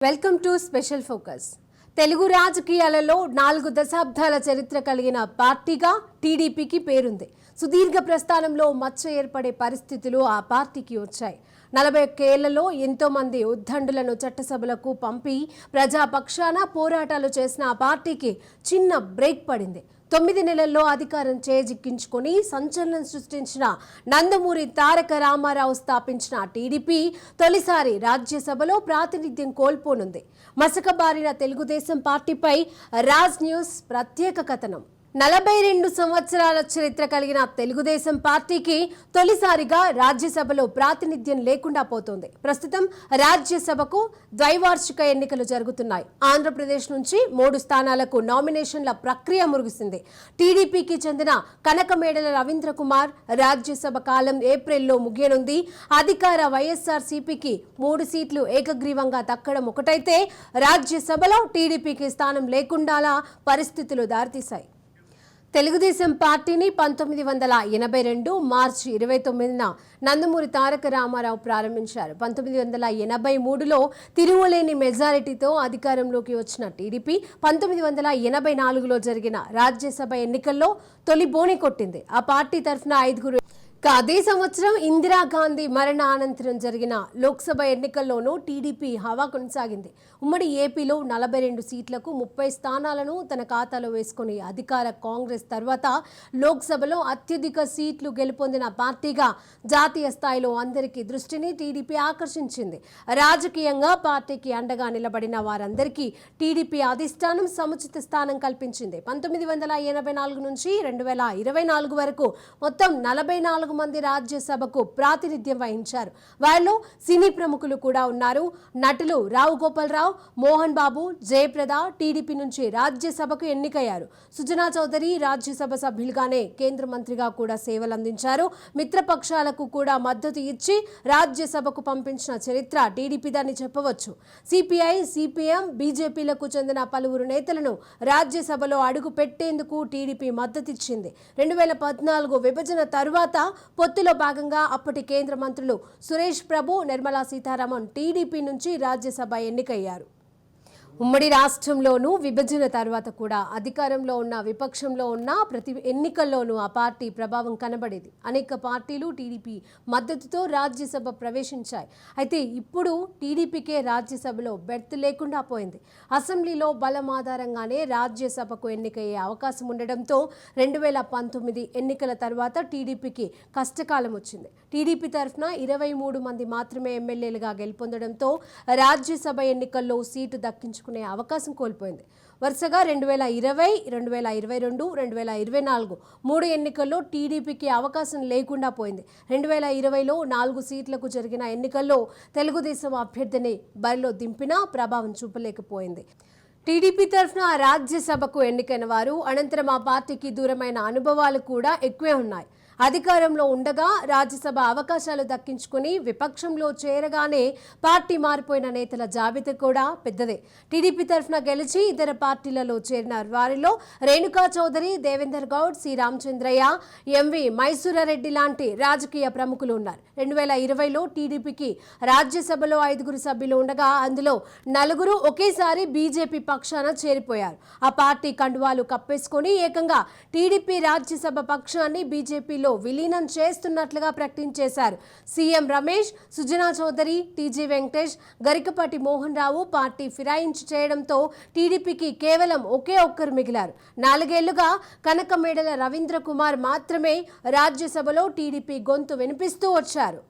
Welcome to special focus. Telugu రాజకీయాలలో 4 దశాబ్దాల చరిత్ర కలిగిన పార్టీగా టీడీపీకి పేరుంది. సుదీర్ఘ ప్రస్థానంలో మచ్చ ఏర్పడే పరిస్థితులు ఆ పార్టీకి వచ్చాయి. 41 ఏళ్లలో ఎంతో మంది ఉద్దండులను చట్టసభలకు పంపి ప్రజాపక్షాన పోరాటాలు చేసిన ఆ పార్టీకి చిన్న బ్రేక్ పడింది. 9 నెలల్లో అధికారం చేజిక్కించుకొని సంచలనం సృష్టించిన నందమూరి తారక రామారావు స్థాపించిన టీడీపీ తొలిసారి రాజ్యసభలో ప్రాతినిధ్యం కోల్పోనుంది. మసకబారిన తెలుగుదేశం పార్టీపై రాజ్ న్యూస్ ప్రత్యేక కథనం. 42 సంవత్సరాల చరిత్ర కలిగిన తెలుగుదేశం పార్టీకి తొలిసారిగా రాజ్యసభలో ప్రాతినిధ్యం లేకుండా పోతోంది. ప్రస్తుతం రాజ్యసభకు ద్వైవార్షిక ఎన్నికలు జరుగుతున్నాయి. ఆంధ్రప్రదేశ్ నుంచి 3 స్థానాలకు నామినేషన్ల ప్రక్రియ ముగిసింది. టీడీపీకి చెందిన కనకమేడల రవీంద్ర కుమార్ రాజ్యసభ కాలం ఏప్రిల్లో ముగియనుంది. అధికార వైఎస్ఆర్సీపీకి 3 సీట్లు ఏకగ్రీవంగా దక్కడం ఒకటైతే రాజ్యసభలో టీడీపీకి స్థానం లేకుండాలా పరిస్థితులు దారితీశాయి. తెలుగుదేశం పార్టీని 1982 మార్చి 29న నందమూరి తారక రామారావు ప్రారంభించారు. 1983లో తిరుగులేని మెజారిటీతో అధికారంలోకి వచ్చిన టీడీపీ 1984లో జరిగిన రాజ్యసభ ఎన్నికల్లో తొలి బోని కొట్టింది. ఆ పార్టీ తరఫున 5 అదే సంవత్సరం ఇందిరాగాంధీ మరణ అనంతరం జరిగిన లోక్సభ ఎన్నికల్లోనూ టీడీపీ హవా కొనసాగింది. ఉమ్మడి ఏపీలో 42 సీట్లకు 30 స్థానాలను తన ఖాతాలో వేసుకుని అధికార కాంగ్రెస్ తర్వాత లోక్సభలో అత్యధిక సీట్లు గెలుపొందిన పార్టీగా జాతీయ స్థాయిలో అందరికీ దృష్టిని టీడీపీ ఆకర్షించింది. రాజకీయంగా పార్టీకి అండగా నిలబడిన వారందరికీ టీడీపీ అధిష్టానం సముచిత స్థానం కల్పించింది. 1984 నుంచి 2024 వరకు మొత్తం 44 మంది రాజ్యసభకు ప్రాతినిధ్యం వహించారు. వారిలో సినీ ప్రముఖులు కూడా ఉన్నారు. నటులు రావు గోపాలరావు, మోహన్ బాబు, జయప్రద టీడీపీ నుంచి రాజ్యసభకు ఎన్నికయ్యారు. సుజనా చౌదరి రాజ్యసభ సభ్యులుగానే కేంద్ర మంత్రిగా కూడా సేవలందించారు. మిత్రపక్షాలకు కూడా మద్దతు ఇచ్చి రాజ్యసభకు పంపించిన చరిత్ర టీడీపీదని చెప్పవచ్చు. సిపిఐ, సిపిఎం, బీజేపీలకు చెందిన పలువురు నేతలను రాజ్యసభలో అడుగు పెట్టేందుకు టీడీపీ మద్దతిచ్చింది. 2014 విభజన తరువాత పొత్తులో భాగంగా అప్పటి కేంద్ర మంత్రులు సురేష్ ప్రభు, నిర్మలా సీతారామన్ టీడీపీ నుంచి రాజ్యసభ ఎన్నికయ్యారు. ఉమ్మడి రాష్ట్రంలోనూ విభజన తర్వాత కూడా అధికారంలో ఉన్న విపక్షంలో ఉన్న ప్రతి ఎన్నికల్లోనూ ఆ పార్టీ ప్రభావం కనబడేది. అనేక పార్టీలు టీడీపీ మద్దతుతో రాజ్యసభ ప్రవేశించాయి. అయితే ఇప్పుడు టీడీపీకే రాజ్యసభలో బెర్త్ లేకుండా పోయింది. అసెంబ్లీలో బలం ఆధారంగానే రాజ్యసభకు ఎన్నికయ్యే అవకాశం ఉండడంతో 2019 ఎన్నికల తర్వాత టీడీపీకి కష్టకాలం వచ్చింది. టీడీపీ తరఫున 23 మంది మాత్రమే ఎమ్మెల్యేలుగా గెలుపొందడంతో రాజ్యసభ ఎన్నికల్లో సీటు దక్కించుకునే అవకాశం కోల్పోయింది. వరుసగా 2020, 2022, 2024 3 ఎన్నికల్లో టీడీపీకి అవకాశం లేకుండా పోయింది. 2020లో 4 సీట్లకు జరిగిన ఎన్నికల్లో తెలుగుదేశం అభ్యర్థిని బరిలో దింపినా ప్రభావం చూపలేకపోయింది. టీడీపీ తరఫున రాజ్యసభకు ఎన్నికైన వారు అనంతరం ఆ పార్టీకి దూరమైన అనుభవాలు కూడా ఎక్కువే ఉన్నాయి. అధికారంలో ఉండగా రాజ్యసభ అవకాశాలు దక్కించుకుని విపక్షంలో చేరగానే పార్టీ మారిపోయిన నేతల జాబితా కూడా పెద్దదే. టీడీపీ తరఫున గెలిచి ఇతర పార్టీలలో చేరిన వారిలో రేణుకా చౌదరి, దేవేందర్ గౌడ్, సి రామచంద్రయ్య, ఎంవి మైసూరారెడ్డి లాంటి రాజకీయ ప్రముఖులు ఉన్నారు. 2020లో టీడీపీకి రాజ్యసభలో 5 సభ్యులు ఉండగా అందులో 4 ఒకేసారి బీజేపీ పక్షాన చేరిపోయారు. ఆ పార్టీ కండువాలు కప్పేసుకొని ఏకంగా టీడీపీ రాజ్యసభ పక్షాన్ని బీజేపీలో విలీనం చేస్తున్నట్లుగా ప్రకటించేశారు. CM Ramesh, Sujana Chowdary, TG Venkatesh, Garikapati Mohan Rao party ఫిరాయించి చేయడంతో టీడీపీకి కేవలం ఒకే ఒక్కరు మిగిలారు. 4 ఏళ్లుగా కనకమేడల రవీంద్ర కుమార్ మాత్రమే రాజ్యసభలో టీడీపీ గొంతు వినిపిస్తూ వచ్చారు.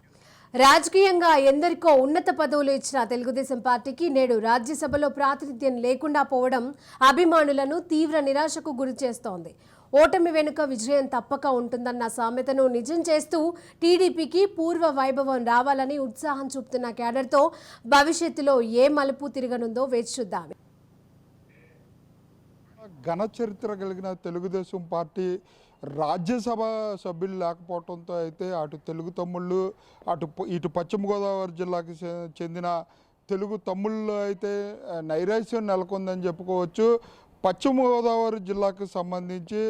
రాజకీయంగా ఎందరికో ఉన్నత పదవులు ఇచ్చిన తెలుగుదేశం పార్టీకి నేడు రాజ్యసభలో ప్రాతినిధ్యం లేకుండా పోవడం అభిమానులను తీవ్ర నిరాశకు గురి చేస్తోంది. ఓటమి వెనుక విజయం తప్పక ఉంటుందన్న సామెతను నిజం చేస్తూ టీడీపీకి పూర్వ వైభవం రావాలని ఉత్సాహం చూపుతున్న క్యాడర్తో భవిష్యత్తులో ఏ మలుపు తిరగనుందో వేచి చూద్దాం. ఘన చరిత్ర కలిగిన తెలుగుదేశం పార్టీ రాజ్యసభ సభ్యులు లేకపోవడంతో అయితే అటు తెలుగు తమ్ముళ్ళు ఇటు పశ్చిమ గోదావరి జిల్లాకి చెందిన తెలుగు తమ్ముళ్ళు అయితే నైరాశ్యం నెలకొందని చెప్పుకోవచ్చు. పశ్చిమ గోదావరి జిల్లాకు సంబంధించి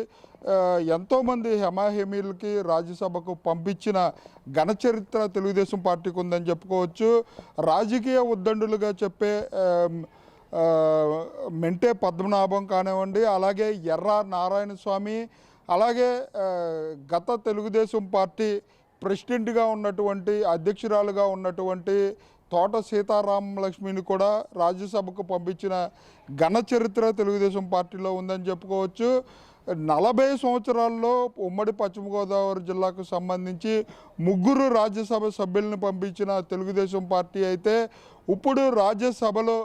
ఎంతోమంది హెమాహెమీలకి రాజ్యసభకు పంపించిన ఘన చరిత్ర తెలుగుదేశం పార్టీకి ఉందని చెప్పుకోవచ్చు. రాజకీయ ఉద్దండులుగా చెప్పే మెంటే పద్మనాభం కానివ్వండి, అలాగే ఎర్ర నారాయణ స్వామి, అలాగే గత తెలుగుదేశం పార్టీ ప్రెసిడెంట్గా ఉన్నటువంటి అధ్యక్షురాలుగా ఉన్నటువంటి తోట సీతారామలక్ష్మిని కూడా రాజ్యసభకు పంపించిన ఘన చరిత్ర తెలుగుదేశం పార్టీలో ఉందని చెప్పుకోవచ్చు. 40 సంవత్సరాల్లో ఉమ్మడి పశ్చిమ గోదావరి జిల్లాకు సంబంధించి 3 రాజ్యసభ సభ్యులను పంపించిన తెలుగుదేశం పార్టీ అయితే ఇప్పుడు రాజ్యసభలో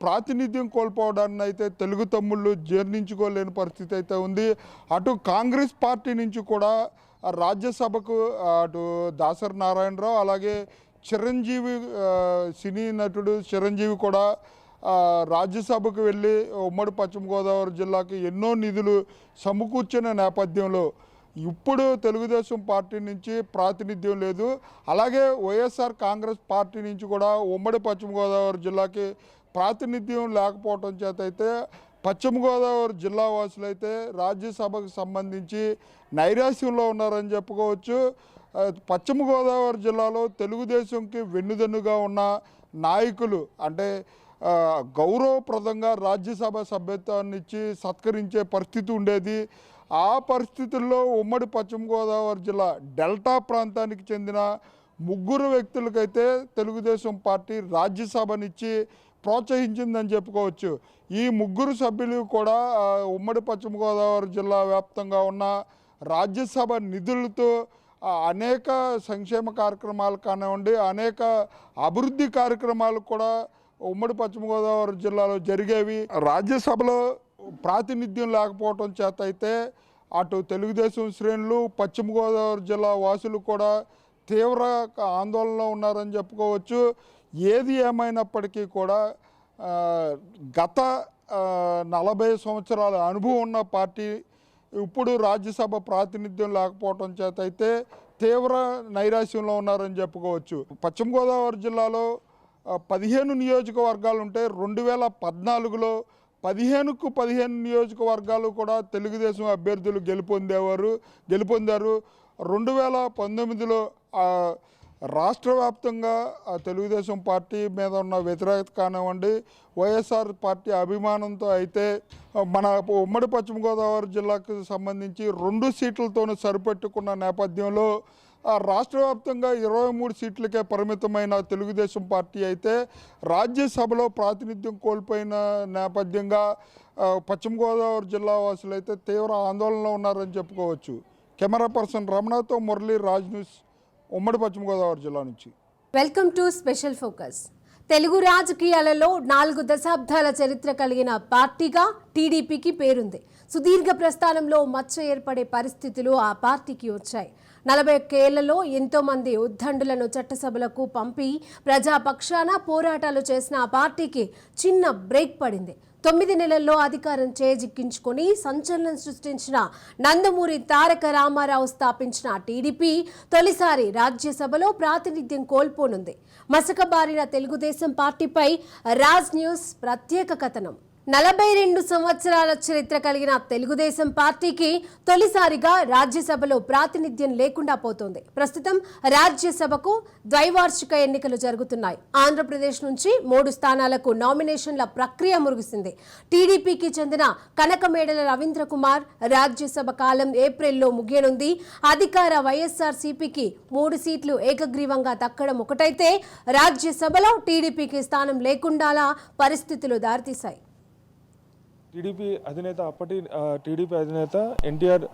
ప్రాతినిధ్యం కోల్పోవడాన్ని అయితే తెలుగు తమ్ముళ్ళు జీర్ణించుకోలేని పరిస్థితి అయితే ఉంది. అటు కాంగ్రెస్ పార్టీ నుంచి కూడా రాజ్యసభకు అటు దాసరి నారాయణరావు, అలాగే చిరంజీవి, సినీ నటుడు చిరంజీవి కూడా రాజ్యసభకు వెళ్ళి ఉమ్మడి పశ్చిమ గోదావరి జిల్లాకి ఎన్నో నిధులు సమకూర్చిన నేపథ్యంలో ఇప్పుడు తెలుగుదేశం పార్టీ నుంచి ప్రాతినిధ్యం లేదు. అలాగే వైఎస్ఆర్ కాంగ్రెస్ పార్టీ నుంచి కూడా ఉమ్మడి పశ్చిమ గోదావరి జిల్లాకి ప్రాతినిధ్యం లేకపోవటం చేత అయితే పశ్చిమ గోదావరి జిల్లా వాసులు అయితే రాజ్యసభకు సంబంధించి నైరాశ్యంలో ఉన్నారని చెప్పుకోవచ్చు. పశ్చిమ గోదావరి జిల్లాలో తెలుగుదేశంకి వెన్నుదన్నుగా ఉన్న నాయకులు అంటే గౌరవప్రదంగా రాజ్యసభ సభ్యత్వాన్ని ఇచ్చి సత్కరించే పరిస్థితి ఉండేది. ఆ పరిస్థితుల్లో ఉమ్మడి పశ్చిమ గోదావరి జిల్లా డెల్టా ప్రాంతానికి చెందిన 3 వ్యక్తులకైతే తెలుగుదేశం పార్టీ రాజ్యసభనిచ్చి ప్రోత్సహించిందని చెప్పుకోవచ్చు. ఈ 3 సభ్యులు కూడా ఉమ్మడి పశ్చిమ గోదావరి జిల్లా వ్యాప్తంగా ఉన్న రాజ్యసభ నిధులతో అనేక సంక్షేమ కార్యక్రమాలు కానివ్వండి, అనేక అభివృద్ధి కార్యక్రమాలు కూడా ఉమ్మడి పశ్చిమ గోదావరి జిల్లాలో జరిగేవి. రాజ్యసభలో ప్రాతినిధ్యం లేకపోవటం చేత అయితే అటు తెలుగుదేశం శ్రేణులు, పశ్చిమ గోదావరి జిల్లా వాసులు కూడా తీవ్ర ఆందోళనలో ఉన్నారని చెప్పుకోవచ్చు. ఏది ఏమైనప్పటికీ కూడా గత 40 సంవత్సరాల అనుభవం ఉన్న పార్టీ ఇప్పుడు రాజ్యసభ ప్రాతినిధ్యం లేకపోవటం చేత అయితే తీవ్ర నైరాశ్యంలో ఉన్నారని చెప్పుకోవచ్చు. పశ్చిమ గోదావరి జిల్లాలో 15 నియోజకవర్గాలు ఉంటే 2014లో 15కు 15 నియోజకవర్గాలు కూడా తెలుగుదేశం అభ్యర్థులు గెలుపొందారు. 2019లో రాష్ట్ర వ్యాప్తంగా తెలుగుదేశం పార్టీ మీద ఉన్న వ్యతిరేకత కానివ్వండి, వైఎస్ఆర్ పార్టీ అభిమానంతో అయితే మన ఉమ్మడి పశ్చిమ గోదావరి జిల్లాకు సంబంధించి 2 సీట్లతోనూ సరిపెట్టుకున్న నేపథ్యంలో రాష్ట్ర వ్యాప్తంగా 23 సీట్లకే పరిమితమైన తెలుగుదేశం పార్టీ అయితే రాజ్యసభలో ప్రాతినిధ్యం కోల్పోయిన నేపథ్యంగా పశ్చిమ గోదావరి జిల్లా వాసులు అయితే తీవ్ర ఆందోళనలో ఉన్నారని చెప్పుకోవచ్చు. కెమెరా పర్సన్ రమణతో మురళీ, రాజ్ న్యూస్, ఉమ్మడి పశ్చిమ గోదావరి జిల్లా నుంచి. Welcome to special focus. Telugu రాజకీయాలలో 4 దశాబ్దాల చరిత్ర కలిగిన పార్టీగా టీడీపీకి పేరుంది. సుదీర్ఘ ప్రస్థానంలో మచ్చ ఏర్పడే పరిస్థితులు ఆ పార్టీకి వచ్చాయి. 41 ఏళ్లలో ఎంతో మంది ఉద్దండులను చట్టసభలకు పంపి ప్రజాపక్షాన పోరాటాలు చేసిన ఆ పార్టీకి చిన్న బ్రేక్ పడింది. 9 నెలల్లో అధికారం చేజిక్కించుకొని సంచలనం సృష్టించిన నందమూరి తారక రామారావు స్థాపించిన టీడీపీ తొలిసారి రాజ్యసభలో ప్రాతినిధ్యం కోల్పోనుంది. మసకబారిన తెలుగుదేశం పార్టీపై రాజ్ న్యూస్ ప్రత్యేక కథనం. 42 సంవత్సరాల చరిత్ర కలిగిన తెలుగుదేశం పార్టీకి తొలిసారిగా రాజ్యసభలో ప్రాతినిధ్యం లేకుండా పోతోంది. ప్రస్తుతం రాజ్యసభకు ద్వైవార్షిక ఎన్నికలు జరుగుతున్నాయి. ఆంధ్రప్రదేశ్ నుంచి 3 స్థానాలకు నామినేషన్ల ప్రక్రియ ముగిసింది. టీడీపీకి చెందిన కనకమేడల రవీంద్ర కుమార్ రాజ్యసభ కాలం ఏప్రిల్లో ముగియనుంది. అధికార వైఎస్ఆర్సీపీకి 3 సీట్లు ఏకగ్రీవంగా దక్కడం ఒకటైతే రాజ్యసభలో టీడీపీకి స్థానం లేకుండాలా పరిస్థితులు దారితీశాయి. టీడీపీ అధినేత అప్పటి టీడీపీ అధినేత ఎన్టీఆర్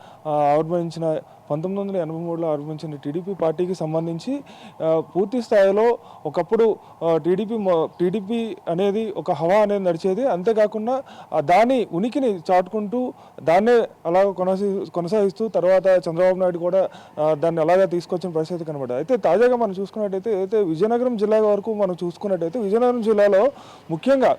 ఆవిర్భవించిన 1983లో ఆవిర్భవించిన టీడీపీ పార్టీకి సంబంధించి పూర్తి స్థాయిలో ఒకప్పుడు టీడీపీ అనేది ఒక హవా అనేది నడిచేది. అంతేకాకుండా దాని ఉనికిని చాటుకుంటూ దాన్నే అలా కొనసాగిస్తూ తర్వాత చంద్రబాబు నాయుడు కూడా దాన్ని అలాగే తీసుకొచ్చిన పరిస్థితి కనబడ్డది. అయితే తాజాగా మనం చూసుకున్నట్టయితే అయితే విజయనగరం జిల్లా వరకు మనం చూసుకున్నట్టయితే విజయనగరం జిల్లాలో ముఖ్యంగా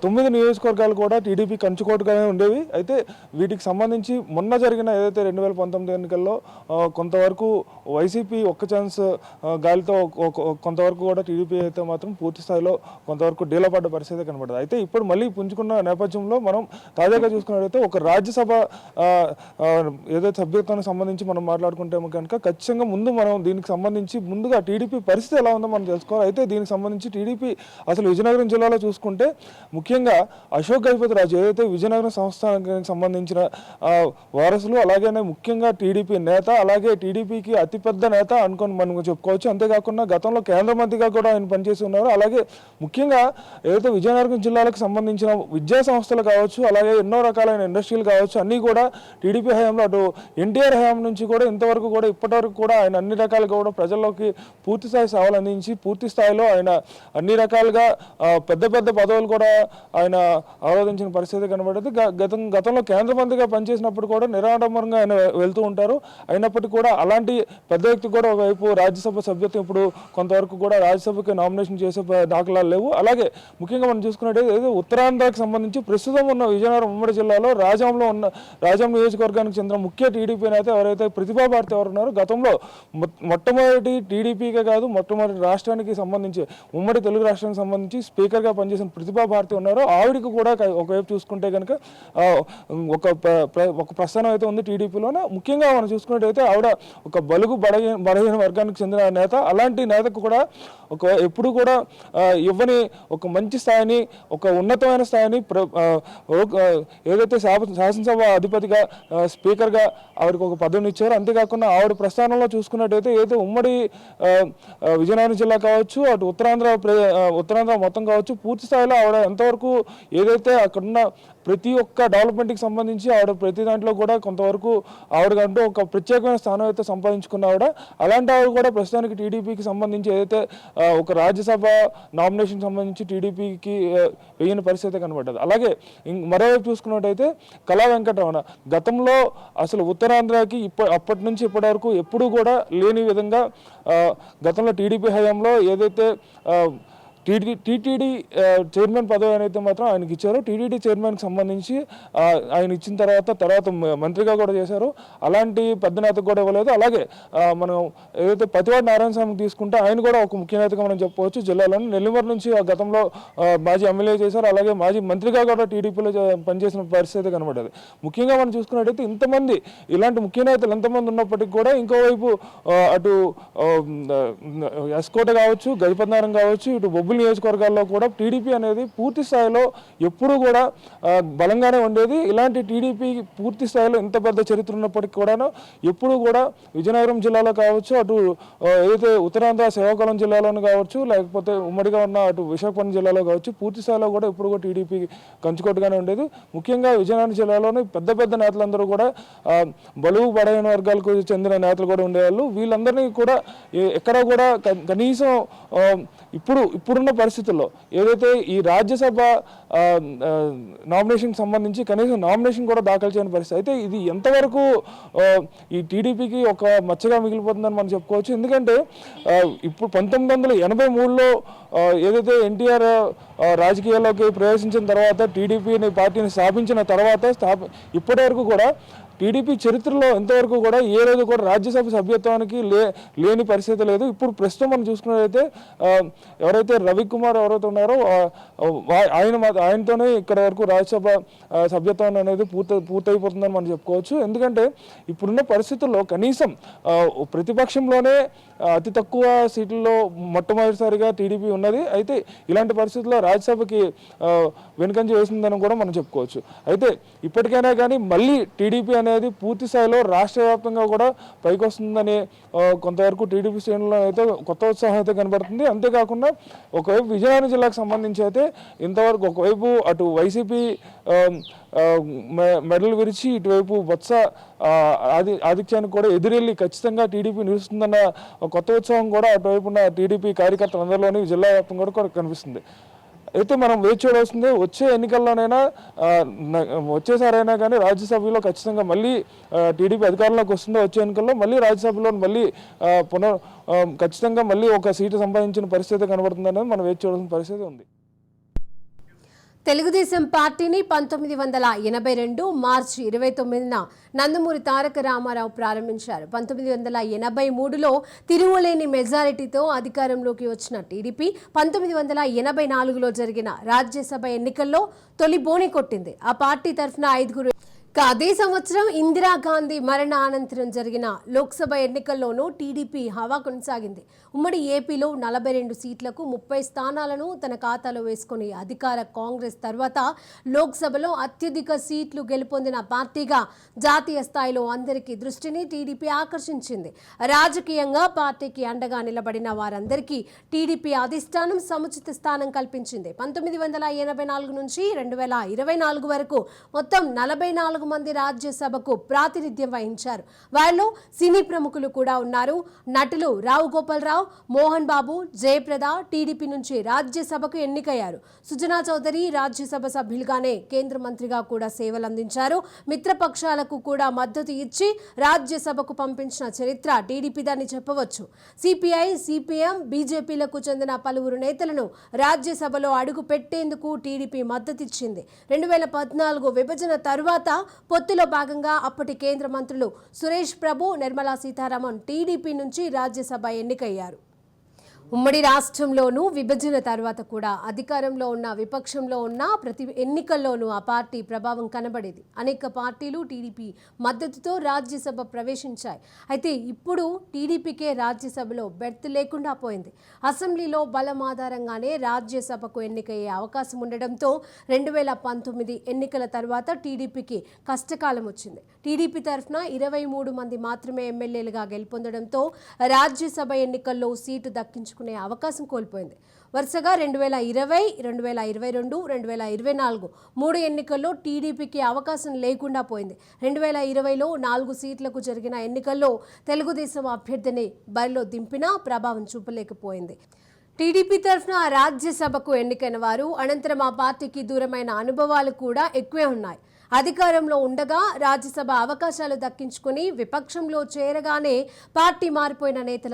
9 నియోజకవర్గాలు కూడా టీడీపీ కంచుకోటుగానే ఉండేవి. అయితే వీటికి సంబంధించి మొన్న జరిగిన ఏదైతే 2019 ఎన్నికల్లో కొంతవరకు వైసీపీ ఒక్క ఛాన్స్ గాలితో కొంతవరకు కూడా టీడీపీ అయితే మాత్రం పూర్తి స్థాయిలో కొంతవరకు డీలపడ్డ పరిస్థితి కనబడదు. అయితే ఇప్పుడు మళ్ళీ పుంజుకున్న నేపథ్యంలో మనం తాజాగా చూసుకున్నట్లయితే ఒక రాజ్యసభ ఏదైతే సభ్యత్వానికి సంబంధించి మనం మాట్లాడుకుంటే కనుక ఖచ్చితంగా ముందు మనం దీనికి సంబంధించి ముందుగా టీడీపీ పరిస్థితి ఎలా ఉందో మనం తెలుసుకోవాలి. అయితే దీనికి సంబంధించి టీడీపీ అసలు విజయనగరం జిల్లాలో చూసుకుంటే ముఖ్యంగా అశోక్ గజపతి రాజు ఏదైతే విజయనగరం సంస్థానానికి సంబంధించిన వారసులు, అలాగే ముఖ్యంగా టీడీపీ నేత, అలాగే టీడీపీకి అతిపెద్ద నేత అనుకొని మనం చెప్పుకోవచ్చు. అంతేకాకుండా గతంలో కేంద్ర మంత్రిగా కూడా ఆయన పనిచేసి ఉన్నారు. అలాగే ముఖ్యంగా ఏదైతే విజయనగరం జిల్లాలకు సంబంధించిన విద్యా సంస్థలు కావచ్చు, అలాగే ఎన్నో రకాలైన ఇండస్ట్రీలు కావచ్చు, అన్నీ కూడా టీడీపీ హయాంలో అటు ఎన్టీఆర్ హయాం నుంచి కూడా ఇంతవరకు కూడా ఇప్పటివరకు కూడా ఆయన అన్ని రకాలుగా కూడా ప్రజల్లోకి పూర్తి స్థాయి సేవలు అందించి పూర్తి స్థాయిలో ఆయన అన్ని రకాలుగా పెద్ద పెద్ద పదవులు కూడా ఆయన ఆరాధించిన పరిస్థితి కనబడేది. గతంలో కేంద్ర మంత్రిగా పనిచేసినప్పుడు కూడా నిరాడంబరంగా ఆయన వెళ్తూ ఉంటారు. అయినప్పటికీ కూడా అలాంటి పెద్ద వ్యక్తి కూడా ఒకవైపు రాజ్యసభ సభ్యత్వం ఇప్పుడు కొంతవరకు కూడా రాజ్యసభకి నామినేషన్ చేసే దాఖలాలు లేవు. అలాగే ముఖ్యంగా మనం చూసుకున్నట్టయితే ఉత్తరాంధ్రకి సంబంధించి ప్రస్తుతం ఉన్న విజయనగరం ఉమ్మడి జిల్లాలో రాజాం నియోజకవర్గానికి చెందిన ముఖ్య టీడీపీ నేత ఎవరైతే ప్రతిభా భారతి ఎవరు ఉన్నారో, గతంలో మొట్టమొదటి టీడీపీకే కాదు మొట్టమొదటి రాష్ట్రానికి సంబంధించి ఉమ్మడి తెలుగు రాష్ట్రానికి సంబంధించి స్పీకర్గా పనిచేసిన ప్రతిభా భారతి ఉన్నారో ఆవిడికి కూడా ఒకవైపు చూసుకుంటే కనుక ఒక ప్రస్థానం అయితే ఉంది టీడీపీలోనే. ముఖ్యంగా మనం చూసుకున్నట్టయితే ఆవిడ ఒక బలహీన వర్గానికి చెందిన నేత. అలాంటి నేతకు కూడా ఎప్పుడు కూడా ఇవ్వని ఒక మంచి స్థాయిని, ఒక ఉన్నతమైన స్థాయిని ఏదైతే శాసనసభ అధిపతిగా స్పీకర్గా ఆవిడకి ఒక పదవిని ఇచ్చారు. అంతేకాకుండా ఆవిడ ప్రస్థానంలో చూసుకున్నట్టయితే ఏదైతే ఉమ్మడి విజయనగరం జిల్లా కావచ్చు, అటు ఉత్తరాంధ్ర మొత్తం కావచ్చు, పూర్తి స్థాయిలో ఆవిడ ఎంతవరకు ఏదైతే అక్కడున్న ప్రతి ఒక్క డెవలప్మెంట్కి సంబంధించి ఆవిడ ప్రతి దాంట్లో కూడా కొంతవరకు ఆవిడకంటూ ఒక ప్రత్యేకమైన స్థానం అయితే సంపాదించుకున్న ఆవిడ. అలాంటి ఆవిడ కూడా ప్రస్తుతానికి టీడీపీకి సంబంధించి ఏదైతే ఒక రాజ్యసభ నామినేషన్ సంబంధించి టీడీపీకి వేయని పరిస్థితి కనబడ్డది. అలాగే మరోవైపు చూసుకున్నట్టయితే కళా వెంకటరమణ గతంలో అసలు ఉత్తరాంధ్రకి అప్పటి నుంచి ఇప్పటి వరకు ఎప్పుడూ కూడా లేని విధంగా గతంలో టీడీపీ హయాంలో ఏదైతే టీటీడీ చైర్మన్ పదవి అనేది మాత్రం ఆయనకి ఇచ్చారు. టీటీడీ చైర్మన్కి సంబంధించి ఆయన ఇచ్చిన తర్వాత మంత్రిగా కూడా చేశారు. అలాంటి పెద్ద నేతకు కూడా ఇవ్వలేదు. అలాగే మనం ఏదైతే పతివాడి నారాయణ స్వామికి తీసుకుంటే ఆయన కూడా ఒక ముఖ్య నేతగా మనం చెప్పుకోవచ్చు. జిల్లాలోని నెల్లిమర్ నుంచి గతంలో మాజీ ఎమ్మెల్యే చేశారు. అలాగే మాజీ మంత్రిగా కూడా టీడీపీలో పనిచేసిన పరిస్థితి కనబడేది. ముఖ్యంగా మనం చూసుకున్నట్టయితే ఇంతమంది ఇలాంటి ముఖ్య నేతలు ఎంతమంది ఉన్నప్పటికీ కూడా ఇంకోవైపు అటు ఎస్కోట కావచ్చు, గజపతినగరం కావచ్చు, ఇటు బొబ్బులు నియోజకవర్గాల్లో కూడా టీడీపీ అనేది పూర్తి స్థాయిలో ఎప్పుడు కూడా బలంగానే ఉండేది. ఇలాంటి టీడీపీ పూర్తి స్థాయిలో ఇంత పెద్ద చరిత్ర ఉన్నప్పటికీ కూడా ఎప్పుడు కూడా విజయనగరం జిల్లాలో కావచ్చు, అటు ఏదైతే ఉత్తరాంధ్ర శ్రీకాకుళం జిల్లాలోనూ కావచ్చు, లేకపోతే ఉమ్మడిగా ఉన్న అటు విశాఖపట్నం జిల్లాలో కావచ్చు, పూర్తి స్థాయిలో కూడా ఎప్పుడు కూడా టీడీపీ కంచుకోటుగానే ఉండేది. ముఖ్యంగా విజయనగరం జిల్లాలోని పెద్ద పెద్ద నేతలందరూ కూడా బలహీన వర్గాలకు చెందిన నేతలు కూడా ఉండేవాళ్ళు. వీళ్ళందరినీ కూడా ఎక్కడ కూడా కనీసం ఇప్పుడున్న పరిస్థితుల్లో ఏదైతే ఈ రాజ్యసభ నామినేషన్కి సంబంధించి కనీసం నామినేషన్ కూడా దాఖలు చేయని పరిస్థితి. అయితే ఇది ఎంతవరకు ఈ టీడీపీకి ఒక మచ్చగా మిగిలిపోతుందని మనం చెప్పుకోవచ్చు. ఎందుకంటే ఇప్పుడు 1983లో ఏదైతే ఎన్టీఆర్ రాజకీయాల్లోకి ప్రవేశించిన తర్వాత టీడీపీని పార్టీని స్థాపించిన తర్వాత ఇప్పటి వరకు కూడా టీడీపీ చరిత్రలో ఇంతవరకు కూడా ఏ రోజు కూడా రాజ్యసభ సభ్యత్వానికి లేని పరిస్థితి లేదు. ఇప్పుడు ప్రస్తుతం మనం చూసుకున్నట్లయితే ఎవరైతే రవికుమార్ ఎవరైతే ఉన్నారో ఆయనతోనే ఇక్కడ వరకు రాజ్యసభ సభ్యత్వం అనేది పూర్తయిపోతుందని మనం చెప్పుకోవచ్చు. ఎందుకంటే ఇప్పుడున్న పరిస్థితుల్లో కనీసం ప్రతిపక్షంలోనే అతి తక్కువ సీట్లలో మొట్టమొదటిసారిగా టీడీపీ ఉన్నది. అయితే ఇలాంటి పరిస్థితుల్లో రాజ్యసభకి వెనుకంజ వేసిందని కూడా మనం చెప్పుకోవచ్చు. అయితే ఇప్పటికైనా కానీ మళ్ళీ టీడీపీ అనేది పూర్తి స్థాయిలో రాష్ట్ర వ్యాప్తంగా కూడా పైకి వస్తుందని కొంతవరకు టీడీపీ శ్రేణుల్లో అయితే కొత్త ఉత్సాహం అయితే కనబడుతుంది. అంతేకాకుండా ఒకవైపు విజయనగరం జిల్లాకు సంబంధించి అయితే ఇంతవరకు ఒకవైపు అటు వైసీపీ మెడలు విరిచి ఇటువైపు బొత్స ఆధిక్యానికి కూడా ఎదురెళ్ళి ఖచ్చితంగా టీడీపీ నిలుస్తుందన్న కొత్త ఉత్సాహం కూడా అటువైపు ఉన్న టీడీపీ కార్యకర్తలందరిలోని జిల్లా వ్యాప్తంగా కూడా కనిపిస్తుంది. అయితే మనం వేచి చూడాల్సిందే వచ్చే ఎన్నికల్లోనైనా వచ్చేసారైనా కానీ రాజ్యసభలో ఖచ్చితంగా మళ్ళీ టీడీపీ అధికారంలోకి వస్తుందో వచ్చే ఎన్నికల్లో మళ్ళీ రాజ్యసభలో మళ్ళీ ఖచ్చితంగా మళ్ళీ ఒక సీటు సంపాదించిన పరిస్థితి కనబడుతుంది అనేది మనం వేచి చూడాల్సిన పరిస్థితి ఉంది. తెలుగుదేశం పార్టీని 1982 మార్చి 29న నందమూరి తారక రామారావు ప్రారంభించారు. 1983లో తిరుగులేని మెజారిటీతో అధికారంలోకి వచ్చిన టీడీపీ 1984లో జరిగిన రాజ్యసభ ఎన్నికల్లో తొలి బోని కొట్టింది. ఆ పార్టీ తరఫున 5 అదే సంవత్సరం ఇందిరాగాంధీ మరణ అనంతరం జరిగిన లోక్సభ ఎన్నికల్లోనూ టీడీపీ హవా కొనసాగింది. ఉమ్మడి ఏపీలో 42 సీట్లకు 30 స్థానాలను తన ఖాతాలో వేసుకుని అధికార కాంగ్రెస్ తర్వాత లోక్సభలో అత్యధిక సీట్లు గెలుపొందిన పార్టీగా జాతీయ స్థాయిలో అందరికీ దృష్టిని టీడీపీ ఆకర్షించింది. రాజకీయంగా పార్టీకి అండగా నిలబడిన వారందరికీ టీడీపీ అధిష్టానం సముచిత స్థానం కల్పించింది. 1984 నుంచి 2024 వరకు మొత్తం 44 మంది రాజ్యసభకు ప్రాతినిధ్యం వహించారు. వారిలో సినీ ప్రముఖులు కూడా ఉన్నారు. నటులు రావు గోపాలరావు, మోహన్ బాబు, జయప్రద టీడీపీ నుంచి రాజ్యసభకు ఎన్నికయ్యారు. సుజనా చౌదరి రాజ్యసభ సభ్యులుగానే కేంద్ర మంత్రిగా కూడా సేవలందించారు. మిత్రపక్షాలకు కూడా మద్దతు ఇచ్చి రాజ్యసభకు పంపించిన చరిత్ర టీడీపీదని చెప్పవచ్చు. సిపిఐ, సిపిఎం, బీజేపీలకు చెందిన పలువురు నేతలను రాజ్యసభలో అడుగు పెట్టేందుకు టీడీపీ మద్దతిచ్చింది. 2014 విభజన తరువాత పొత్తులో భాగంగా అప్పటి కేంద్ర మంత్రులు సురేష్ ప్రభు, నిర్మలా సీతారామన్ టీడీపీ నుంచి రాజ్యసభ ఎన్నికయ్యారు. ఉమ్మడి రాష్ట్రంలోనూ విభజన తర్వాత కూడా అధికారంలో ఉన్న విపక్షంలో ఉన్న ప్రతి ఎన్నికల్లోనూ ఆ పార్టీ ప్రభావం కనబడేది. అనేక పార్టీలు టీడీపీ మద్దతుతో రాజ్యసభ ప్రవేశించాయి. అయితే ఇప్పుడు టీడీపీకే రాజ్యసభలో బెర్త్ లేకుండా పోయింది. అసెంబ్లీలో బలం ఆధారంగానే రాజ్యసభకు ఎన్నికయ్యే అవకాశం ఉండడంతో 2019 ఎన్నికల తర్వాత టీడీపీకి కష్టకాలం వచ్చింది. టీడీపీ తరఫున 23 మంది మాత్రమే ఎమ్మెల్యేలుగా గెలుపొందడంతో రాజ్యసభ ఎన్నికల్లో సీటు దక్కించుకునే అవకాశం కోల్పోయింది. వరుసగా 2020, 2022, 2024 3 ఎన్నికల్లో టీడీపీకి అవకాశం లేకుండా పోయింది. 2020లో 4 సీట్లకు జరిగిన ఎన్నికల్లో తెలుగుదేశం అభ్యర్థిని బరిలో దింపినా ప్రభావం చూపలేకపోయింది. టీడీపీ తరఫున రాజ్యసభకు ఎన్నికైన వారు అనంతరం ఆ పార్టీకి దూరమైన అనుభవాలు కూడా ఎక్కువే ఉన్నాయి. అధికారంలో ఉండగా రాజ్యసభ అవకాశాలు దక్కించుకుని విపక్షంలో చేరగానే పార్టీ మారిపోయిన నేతల